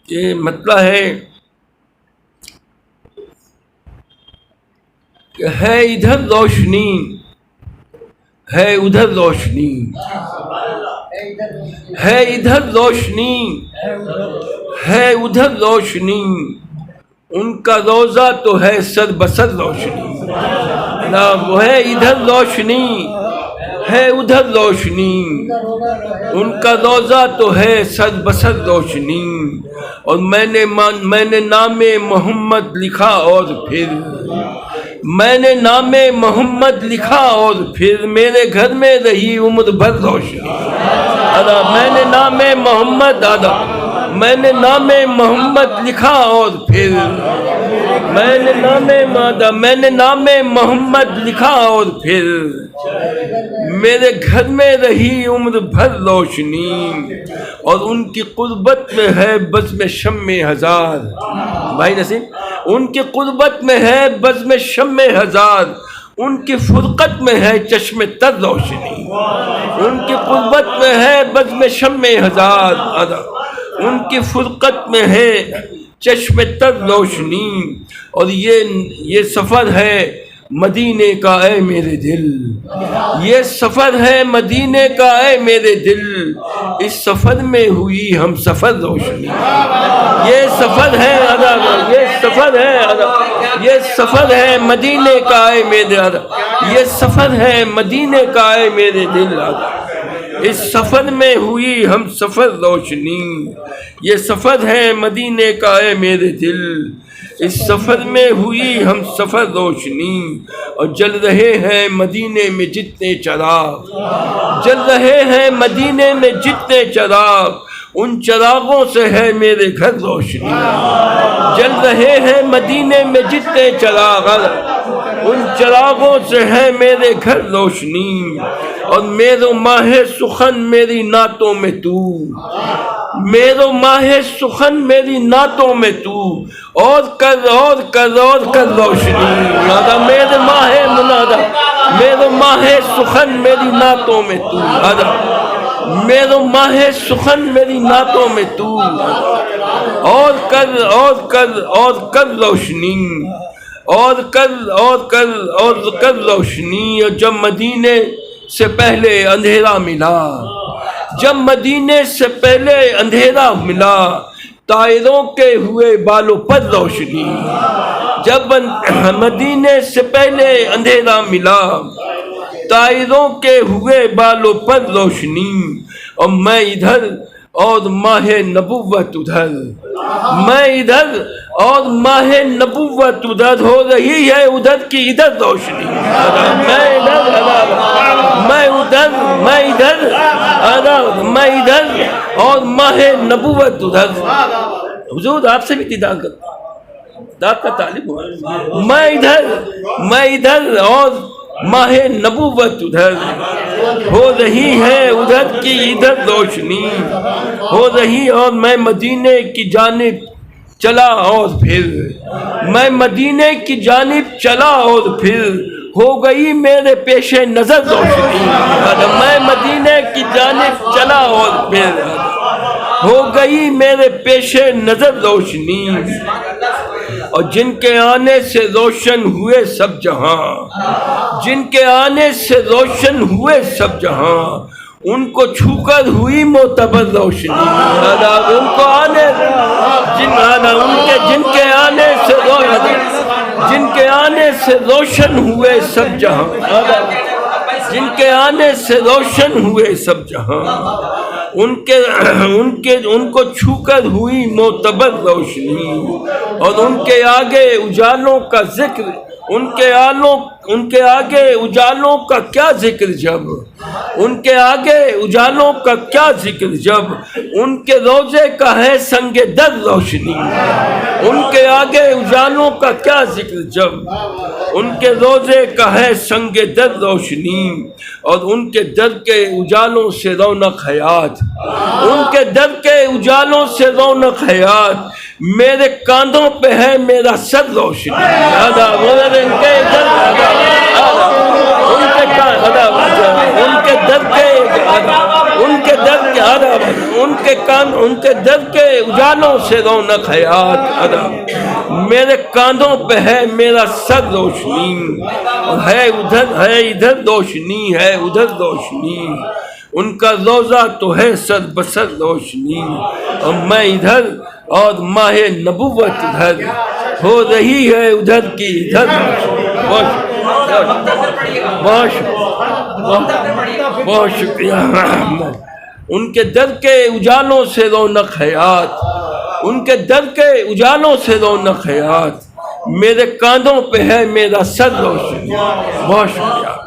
یہ مسئلہ ہے ادھر روشنی ہے ادھر روشنی، ہے ادھر روشنی ہے ادھر روشنی، ان کا روزہ تو ہے سر بسر روشنی، وہ ہے ادھر روشنی ہے ادھر روشنی، ان کا روزہ تو ہے سر بسر روشنی، اور میں نے نام محمد لکھا اور پھر میں نے نام محمد لکھا اور پھر میرے گھر میں رہی عمر بھر روشنی، میں نے نام محمد میں نے نام محمد لکھا اور پھر میں نے نام محمد لکھا اور پھر میرے گھر میں رہی عمر بھر روشنی، اور ان کی قربت میں ہے بزم شمع ہزار، بھائی نسیم، ان کی قربت میں ہے بزم شمع ہزار، ان کی فرقت میں ہے چشم تر روشنی، ان کی قربت میں ہے بزم شمع ہزار، ان کی فرقت میں ہے چشم تر روشنی، اور یہ سفر ہے مدینے کا اے میرے دل، یہ سفر ہے مدینے کا اے میرے دل، اس سفر میں ہوئی ہم سفر روشنی، یہ سفر ہے یہ سفر ہے مدینے کا اے میرے یہ سفر ہے مدینے کا اے میرے دل، اس سفر میں ہوئی ہم سفر روشنی، یہ سفر ہے مدینے کا اے میرے دل، اس سفر میں ہوئی ہم سفر روشنی، اور جل رہے ہیں مدینے میں جتنے چراغ، جل رہے ہیں مدینے میں جتنے چراغ، ان چراغوں سے ہے میرے گھر روشنی، جل رہے ہیں مدینے میں جتنے چراغ، ان چراغوں سے ہے میرے گھر روشنی، اور میرو ماہ سخن میری نعتوں میں تو، میرو ماہ سخن میری نعتوں میں تو، اور کر روشنی، میرے ماہ منادہ، میرو ماہ سخن میری نعتوں میں تو، میرو ماہ سخن میری نعتوں میں تو، اور کر روشنی، اور کر روشنی، اور جب مدینے سے پہلے اندھیرا ملا، جب مدینے سے پہلے اندھیرا ملا، طائروں کے ہوئے بالوں پر روشنی، جب مدینے سے پہلے اندھیرا ملا، طائروں کے ہوئے بالوں پر روشنی، اور میں ادھر اور ماہ نبوت ادھر، میں ادھر اور ماہ نبوت ادھر، ہو رہی ہے ادھر کی ادھر روشنی، میں ادھر اور ماہ نبوت ادھر، حضور آپ سے بھی دیدار کرتا داد کا طالب ہوا، میں ادھر اور ماہ نبوت ادھر، ہو رہی ہے ادھر کی ادھر روشنی، ہو رہی، اور میں مدینے کی جانب چلا اور پھر میں مدینے کی جانب چلا اور پھر ہو گئی میرے پیش نظر روشنی، میں مدینے کی جانب چلا اور پھر ہو گئی میرے پیش نظر روشنی، اور جن کے آنے سے روشن ہوئے سب جہاں، جن کے آنے سے روشن ہوئے سب جہاں، ان کو چھو کر ہوئی معتبر روشنی، ان کو آنے جن کے آنے سے جن کے آنے سے روشن ہوئے سب جہاں، جن کے آنے سے روشن ہوئے سب جہاں، ان کو چھو کر ہوئی معتبر روشنی، اور ان کے آگے اجالوں کا ذکر، ان کے آگے اجالوں کا کیا ذکر جب، ان کے آگے اجالوں کا کیا ذکر جب، ان کے روزے کا ہے سنگ در روشنی، ان کے آگے اجالوں کا کیا ذکر جب، ان کے روزے کا ہے سنگ در روشنی، اور ان کے در کے اجالوں سے رونق حیات، ان کے در کے اجالوں سے رونق حیات، میرے کاندھوں پہ ہے میرا سر روشنی، ان کے در کے ان کے کان، ان کے در کے اجالوں سے رونق حیات ادا، میرے کاندھوں پہ ہے میرا سر روشنی، اور ہے ادھر روشنی، ہے ادھر روشنی، ان کا روزہ تو ہے سر بسر روشنی، اور میں ادھر اور ماہ نبوت ادھر، ہو رہی ہے ادھر کی ادھر۔ بہت شکریہ۔ ان کے در کے اجالوں سے رونق حیات، ان کے در کے اجالوں سے رونق حیات، میرے کاندھوں پہ ہے میرا سر روشنی۔ بہت شکریہ۔